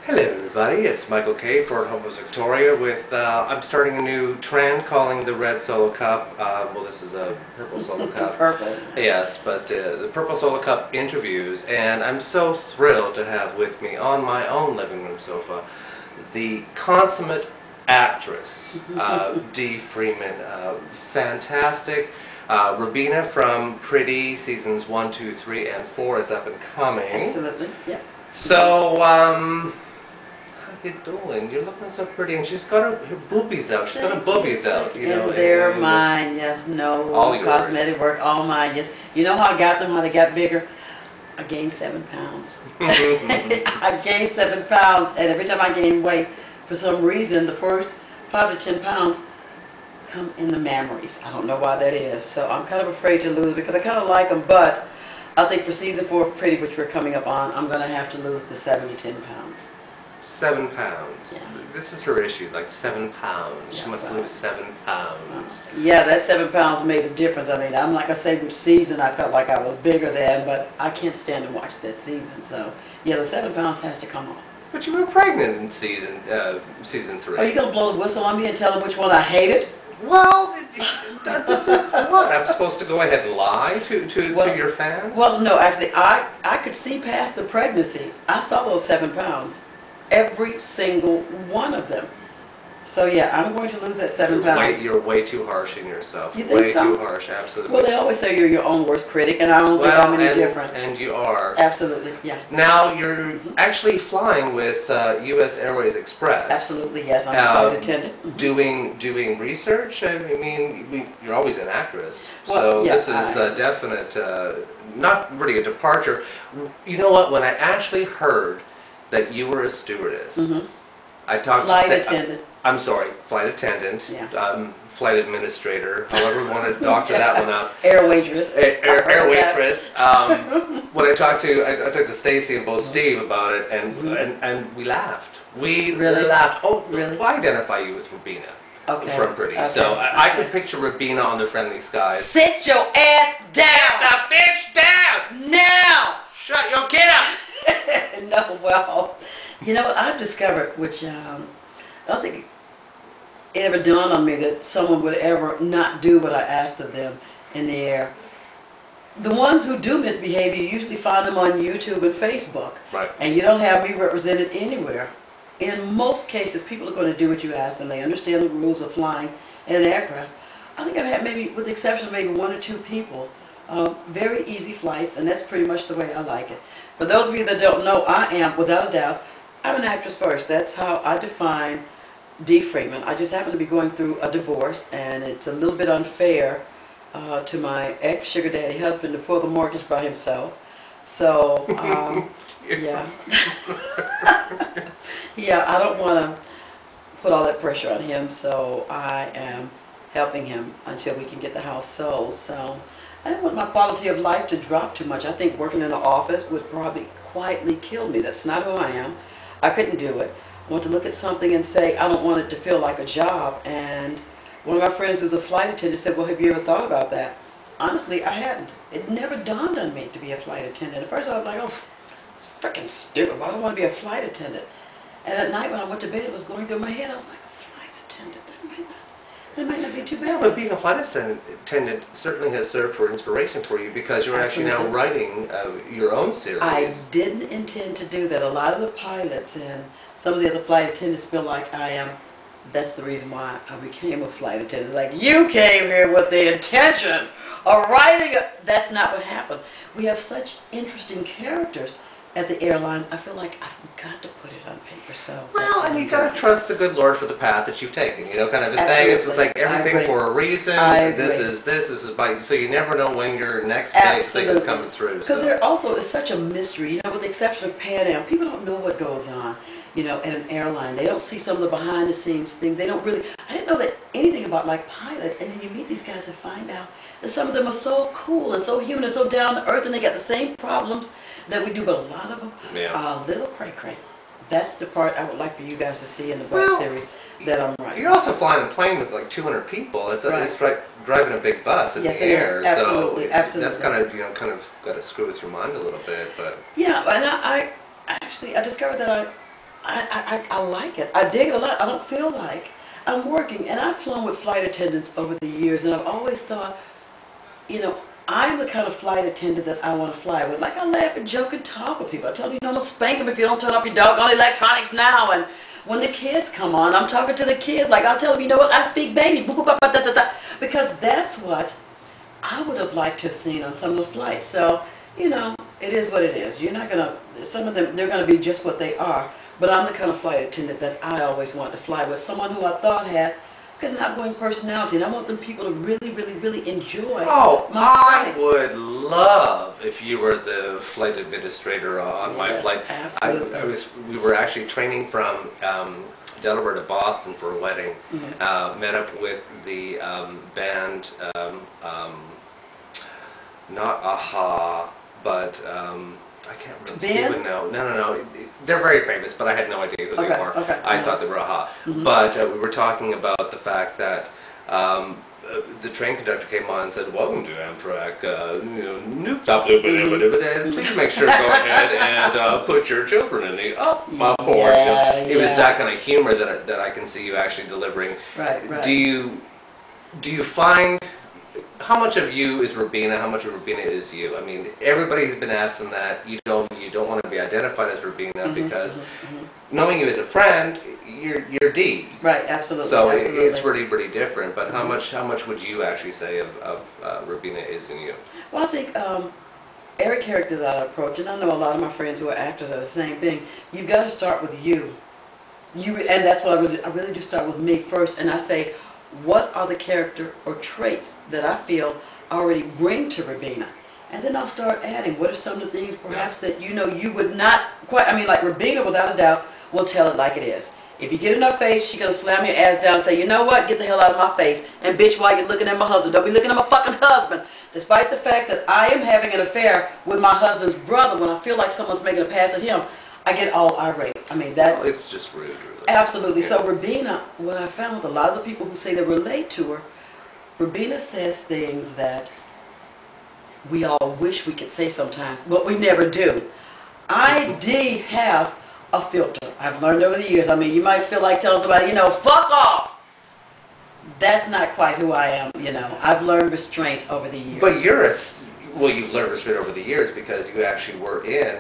Hello everybody, it's Michael K. Fort Homos Victoria with, I'm starting a new trend calling the Red Solo Cup, well this is a Purple Solo Cup. Purple. Yes, but the Purple Solo Cup interviews, and I'm so thrilled to have with me on my own living room sofa the consummate actress, DEE Freeman, fantastic. Rabina from Pretty seasons 1, 2, 3, and 4 is up and coming. Absolutely, yep. So, how you doing? You're looking so pretty, and she's got her boobies out. She's got her boobies out, you know. And they're mine, yes, no all cosmetic work, all mine. Yes, you know how I got them, how they got bigger? I gained 7 pounds. I gained 7 pounds, and every time I gain weight, for some reason, the first 5 to 10 pounds come in the mammaries. I don't know why that is, so I'm kind of afraid to lose because I kind of like them, but I think for season 4 of Pretty, which we're coming up on, I'm going to have to lose the 7 to 10 pounds. 7 pounds. Yeah. This is her issue, like 7 pounds. Yeah, She must well, lose 7 pounds. Yeah, that 7 pounds made a difference. I mean, I'm not going to say which season I felt like I was bigger than, but I can't stand to watch that season. So, yeah, the 7 pounds has to come off. But you were pregnant in season 3. Are you going to blow the whistle on me and tell them which one I hated? Well, this is what? I'm supposed to go ahead and lie to your fans? Well, no, actually, I could see past the pregnancy. I saw those 7 pounds. Every single one of them. So yeah, I'm going to lose that 7 pounds. You're way too harsh on yourself. You think way so? too harsh, absolutely. Well, they always say you're your own worst critic, and I don't think I'm any different. And you are. Absolutely, yeah. Now, you're actually flying with U.S. Airways Express. Absolutely, yes. I'm a flight attendant. Doing research? I mean, you're always an actress. Well, so yeah, this is a definite, not really a departure. You know what? When I actually heard that you were a stewardess, I talked flight attendant. I'm sorry, flight attendant, Yeah. flight administrator, however you want to doctor that one out. Air waitress. Air waitress. When I talked to Stacy and both Steve about it, and we laughed. We really laughed. Oh, really? Well, I identify you with Rabina. Okay. From Pretty. Okay. So I could picture Rabina on the Friendly Skies. Sit your ass down. Get the bitch down! Now! Shut your kid up! No, well, you know what I've discovered, which I don't think it ever dawned on me that someone would ever not do what I asked of them in the air. The ones who do misbehave, you usually find them on YouTube and Facebook. Right. And you don't have me represented anywhere. In most cases, people are going to do what you ask them. They understand the rules of flying in an aircraft. I think I've had maybe, with the exception of maybe 1 or 2 people, very easy flights, and that's pretty much the way I like it. For those of you that don't know, I am, without a doubt, I'm an actress first. That's how I define DEE Freeman. I just happen to be going through a divorce, and it's a little bit unfair to my ex-sugar daddy husband to pull the mortgage by himself. So, yeah. Yeah, I don't want to put all that pressure on him, so I am helping him until we can get the house sold. So I don't want my quality of life to drop too much. I think working in an office would probably quietly kill me. That's not who I am. I couldn't do it. I want to look at something and say, I don't want it to feel like a job. And one of my friends who's a flight attendant said, well, have you ever thought about that? Honestly, I hadn't. It never dawned on me to be a flight attendant. At first I was like, oh, it's freaking stupid. I don't want to be a flight attendant. And at night when I went to bed, it was going through my head. I was like, a flight attendant, that might not be too bad. Yeah, but being a flight attendant certainly has served for inspiration for you because you're actually now writing your own series. I didn't intend to do that. A lot of the pilots and some of the other flight attendants feel like I am. That's the reason why I became a flight attendant. Like, you came here with the intention of writing. That's not what happened. We have such interesting characters at the airlines. I feel like I've got to put it on paper. So well, and you got to trust the good Lord for the path that you've taken. You know, kind of a thing. It's just like everything for a reason. This is by. So you never know when your next big thing is coming through. Because there also is such a mystery. You know, with the exception of Pan Am, people don't know what goes on. You know, at an airline, they don't see some of the behind-the-scenes things. They don't really. I didn't know that anything about like pilots, and then you meet these guys and find out that some of them are so cool and so human and so down to earth, and they got the same problems that we do, but a lot of them are a little cray-cray. That's the part I would like for you guys to see in the book series that I'm writing. You're also flying a plane with like 200 people. It's like driving a big bus in the air. Absolutely, so absolutely. That's kind of kind of got to screw with your mind a little bit, but yeah. And I discovered that I like it. I dig it a lot. I don't feel like I'm working, and I've flown with flight attendants over the years, and I've always thought, you know, I'm the kind of flight attendant that I want to fly with. Like, I laugh and joke and talk with people. I tell them, I'm going to spank them if you don't turn off your doggone electronics now. And when the kids come on, I'm talking to the kids. Like, I'll tell them, you know what, I speak baby. Because that's what I would have liked to have seen on some of the flights. So, you know, it is what it is. You're not going to, some of them, they're going to be just what they are. But I'm the kind of flight attendant that I always wanted to fly with. Someone who I thought had an outgoing personality, and I want them people to really, really, really enjoy. Oh, my I would love if you were the flight administrator on my flight. Absolutely. We were actually training from Delaware to Boston for a wedding. Met up with the band, not AHA, but I can't remember. Steven, no. They're very famous, but I had no idea who they were. I thought they were AHA. But we were talking about the fact that the train conductor came on and said, "Welcome to Amtrak. Please make sure to go ahead and put your children in the board." It was that kind of humor that I can see you actually delivering. Right. Do you find, how much of you is Rubina? How much of Rubina is you? I mean, everybody's been asking that. You don't want to be identified as Rubina because knowing you as a friend, you're Dee. Right, absolutely. So absolutely. it's really different. But how much would you actually say of Rubina is in you? Well, I think every character that I approach, and I know a lot of my friends who are actors are the same thing. You've got to start with you. And that's what I really do, start with me first, and I say, what are the character or traits that I feel I already bring to Rubina? And then I'll start adding, what are some of the things perhaps that you would not quite, I mean, like Rubina, without a doubt, will tell it like it is. If you get in her face, she's going to slam your ass down and say, you know what, get the hell out of my face. And bitch, while you're looking at my husband, don't be looking at my fucking husband. Despite the fact that I am having an affair with my husband's brother, when I feel like someone's making a pass at him, I get all irate. I mean, that's... Well, it's just rude, really. Absolutely. Yeah. So Rubina, what I found, a lot of the people who say they relate to her, Rubina says things that we all wish we could say sometimes, but we never do. I did have a filter. I've learned over the years. I mean, you might feel like telling somebody, fuck off. That's not quite who I am, I've learned restraint over the years. But you've learned restraint over the years because you actually were in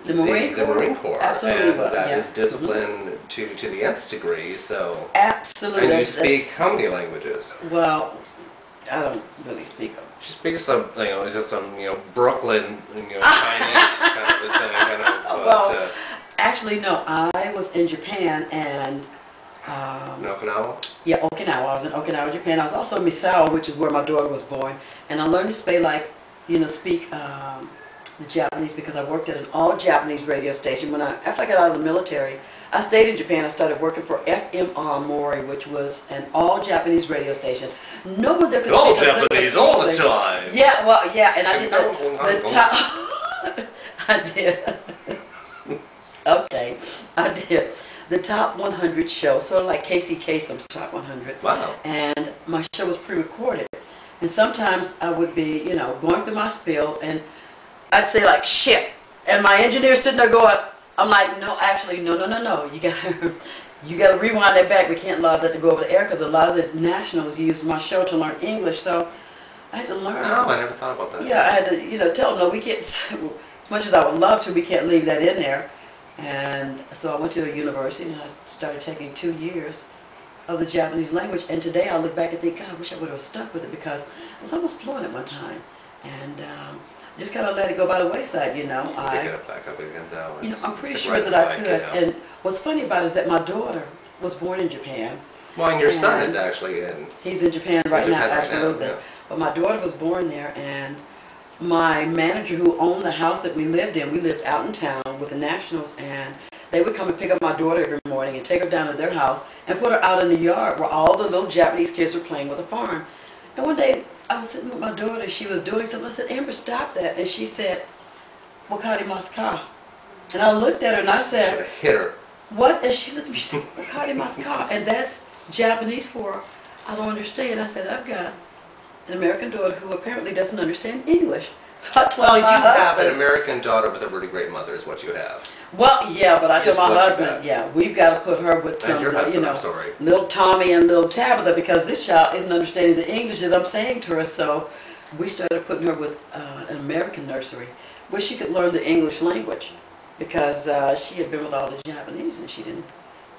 the Marine Corps. Absolutely. And that is discipline to the nth degree, so. Absolutely. And you speak how many languages? Well, I don't really speak them. You speak some, just some, Brooklyn, Chinese kind of a thing, well, actually, no. I was in Japan and... Okinawa? Yeah, Okinawa. I was in Okinawa, Japan. I was also in Misawa, which is where my daughter was born. And I learned to speak the Japanese because I worked at an all-Japanese radio station. After I got out of the military, I stayed in Japan. I started working for FMR Mori, which was an all-Japanese radio station. No one there could speak all Japanese all the time. Yeah, well, yeah, and I did the top... I did. Okay, I did the top 100 show, sort of like Casey Kasem's top 100. Wow. And my show was pre-recorded. And sometimes I would be, going through my spiel, and I'd say like, shit. And my engineer's sitting there going, I'm like, no, actually, no. You got to rewind that back. We can't allow that to go over the air because a lot of the nationals use my show to learn English. So I had to learn. Oh, I never thought about that. Yeah, I had to, tell them, no, we can't, as much as I would love to, we can't leave that in there. And so I went to a university and I started taking 2 years of the Japanese language. And today I look back and think, God, I wish I would have stuck with it because I was almost fluent at one time. And just kind of let it go by the wayside, Pick it up back up again now. I'm pretty sure that I could. And what's funny about it is that my daughter was born in Japan. Well, and your son is actually in... He's in Japan right now, absolutely. But my daughter was born there, and my manager who owned the house that we lived out in town with the nationals, and they would come and pick up my daughter every morning and take her down to their house and put her out in the yard where all the little Japanese kids were playing with a farm. And one day, I was sitting with my daughter, she was doing something, I said, Amber, stop that. And she said, Wakarimasu ka? And I looked at her and I said, should have hit her. What? And she looked at me, she said, Wakarimasu ka? And that's Japanese for, I don't understand. I said, I've got an American daughter who apparently doesn't understand English. So I told Well, you my have an husband. American daughter with a really great mother is what you have. Well, yeah, but I told Just my what you husband, got. yeah, we've got to put her with And some, your husband, you know, I'm sorry. little Tommy and little Tabitha, because this child isn't understanding the English that I'm saying to her. So we started putting her with an American nursery where she could learn the English language, because she had been with all the Japanese and she didn't.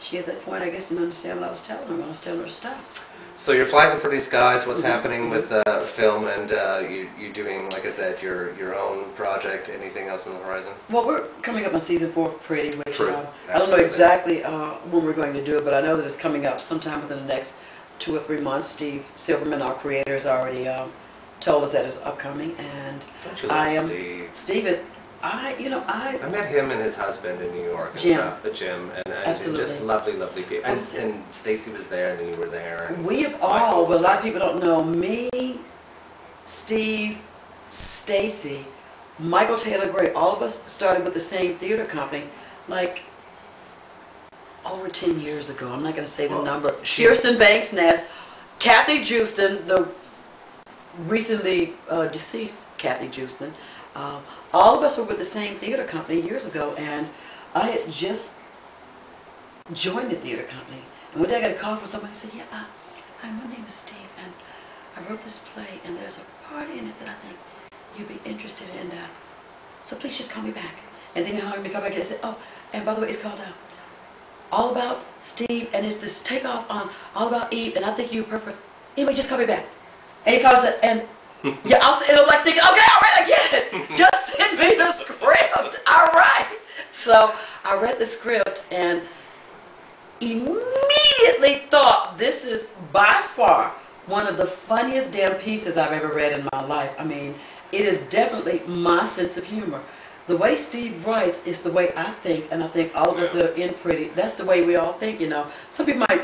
She at that point, I guess, didn't understand what I was telling her when I was telling her to stop. So you're flagging for these guys. What's happening with film and you doing, like I said, your own project? Anything else on the horizon? Well, we're coming up on season 4 of Pretty, which True. I don't know Absolutely. exactly when we're going to do it, but I know that it's coming up sometime within the next 2 or 3 months. Steve Silverman, our creator, has already told us that it's upcoming, and Don't you I love am. Steve? Steve is. I met him and his husband in New York and Jim. stuff, Jim, and Absolutely. just lovely, lovely people. And, Yes. and Stacy was there, and then you were there. And We have Michael all, but was a lot there. of people don't know, me, Steve, Stacy, Michael Taylor Gray, all of us started with the same theater company, like over 10 years ago. I'm not going to say the Well, number. she- Kirsten Banks Ness, Kathy Jewston, the recently deceased Kathy Jewston, all of us were with the same theater company years ago, and I had just joined the theater company. And one day I got a call from somebody who said, yeah, hi, my name is Steve, and I wrote this play, and there's a part in it that I think you'd be interested in, so please just call me back. And then he hired me to come back and said, oh, and by the way, it's called All About Steve, and it's this takeoff on All About Eve, and I think you're perfect. Anyway, just call me back. And he called and yeah, and I'm like thinking, okay, all right, I get it. Just send me the script. All right. So I read the script and immediately thought, this is by far one of the funniest damn pieces I've ever read in my life. I mean, it is definitely my sense of humor. The way Steve writes is the way I think, and I think all of us that are in Pretty, that's the way we all think, you know. Some people might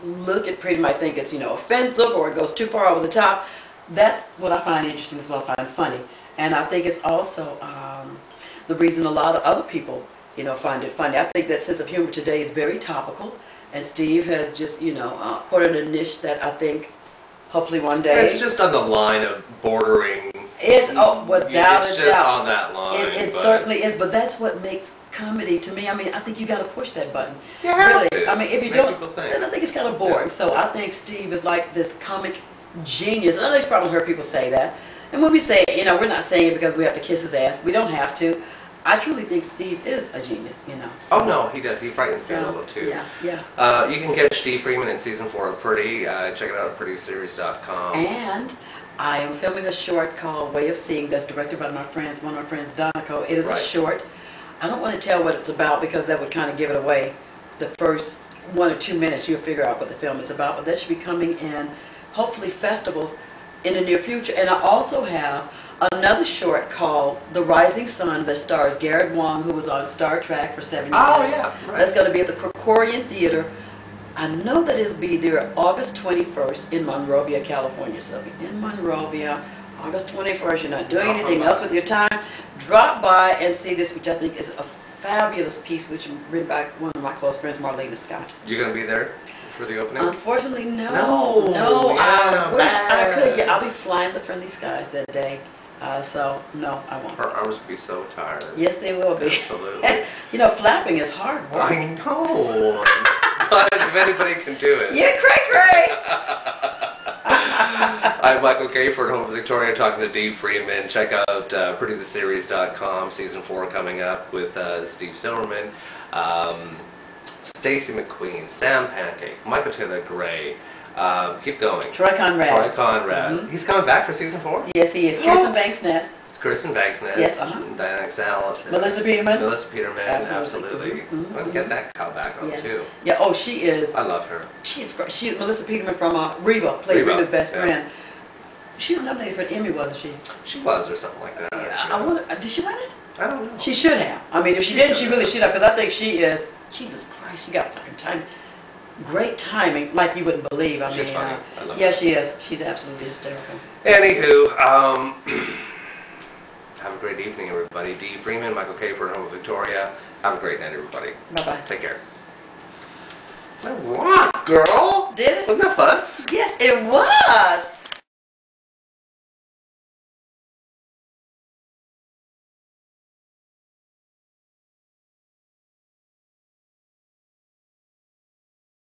look at Pretty, might think it's, you know, offensive or it goes too far over the top. That's what I find interesting, is what I find funny. And I think it's also the reason a lot of other people, you know, find it funny. I think that sense of humor today is very topical, and Steve has just, you know, put in a niche that I think hopefully one day. It's just on the line of bordering. It's, oh, without a doubt. It's just on that line. It but certainly is, but that's what makes comedy to me. I mean, I think you got to push that button. You have Really. to. I mean, if you Make don't, people think. then I think it's kind of boring. Yeah. So I think Steve is like this comic genius. I know you've probably heard people say that. And when we say it, you know, we're not saying it because we have to kiss his ass. We don't have to. I truly think Steve is a genius, you know. So, Oh no, he does. He frightens me a little too. Yeah, yeah. You can catch D. Freeman in season 4 of Pretty. Check it out at prettyseries.com. And I am filming a short called Way of Seeing that's directed by one of my friends, Donico. It is Right. a short. I don't want to tell what it's about because that would kind of give it away. The first 1 or 2 minutes you'll figure out what the film is about, but that should be coming in hopefully festivals in the near future. And I also have another short called The Rising Sun that stars Garrett Wong, who was on Star Trek for 7 years. Oh yeah, right. That's going to be at the Krikorian Theater. I know that it'll be there August 21st in Monrovia, California. So if you're in Monrovia, August 21st, you're not doing anything else with your time, drop by and see this, which I think is a fabulous piece, which is written by one of my close friends, Marlena Scott. You're gonna be there for the opening? Unfortunately, no. No, yeah, I wish I could. bad. Yeah, I'll be flying the Friendly Skies that day. So, no, I won't. Our hours will be so tired. Yes, they will be. Absolutely. You know, flapping is hard work. I know. But if anybody can do it. Yeah, cray. I'm Michael Gayford, home of Victoria, talking to D. Freeman. Check out prettytheseries.com, season 4 coming up with Steve Silverman, Stacey McQueen, Sam Pancake, Michael Taylor Gray. Keep going. Troy Conrad. Troy Conrad. Mhm. He's coming back for season 4? Yes, he is. Kirsten Banks Ness. Kristen Banksness, Yes, Diana Excel, Melissa Peterman. Melissa Peterman, Absolutely. absolutely. Mhm, Let's get that cow back on Yes. too. Yeah, oh, she is. I love her. She's great. She, Melissa Peterman from Reba, played Reba, Reba's best yeah. friend. She was nominated for an Emmy, wasn't she? She was, or something like that. I wonder, did she win it? I don't know. She should have. I mean, if she didn't, she really should have, because I think she is, Jesus Christ, she got fucking time. Great timing, like you wouldn't believe. I She's mean, funny. I love yeah, her. she is. She's absolutely hysterical. Anywho, have a great evening, everybody. D. Freeman, Michael Gayford, home of Victoria. Have a great night, everybody. Bye-bye. Take care. I rock, girl! Did it? Wasn't that fun? Yes, it was.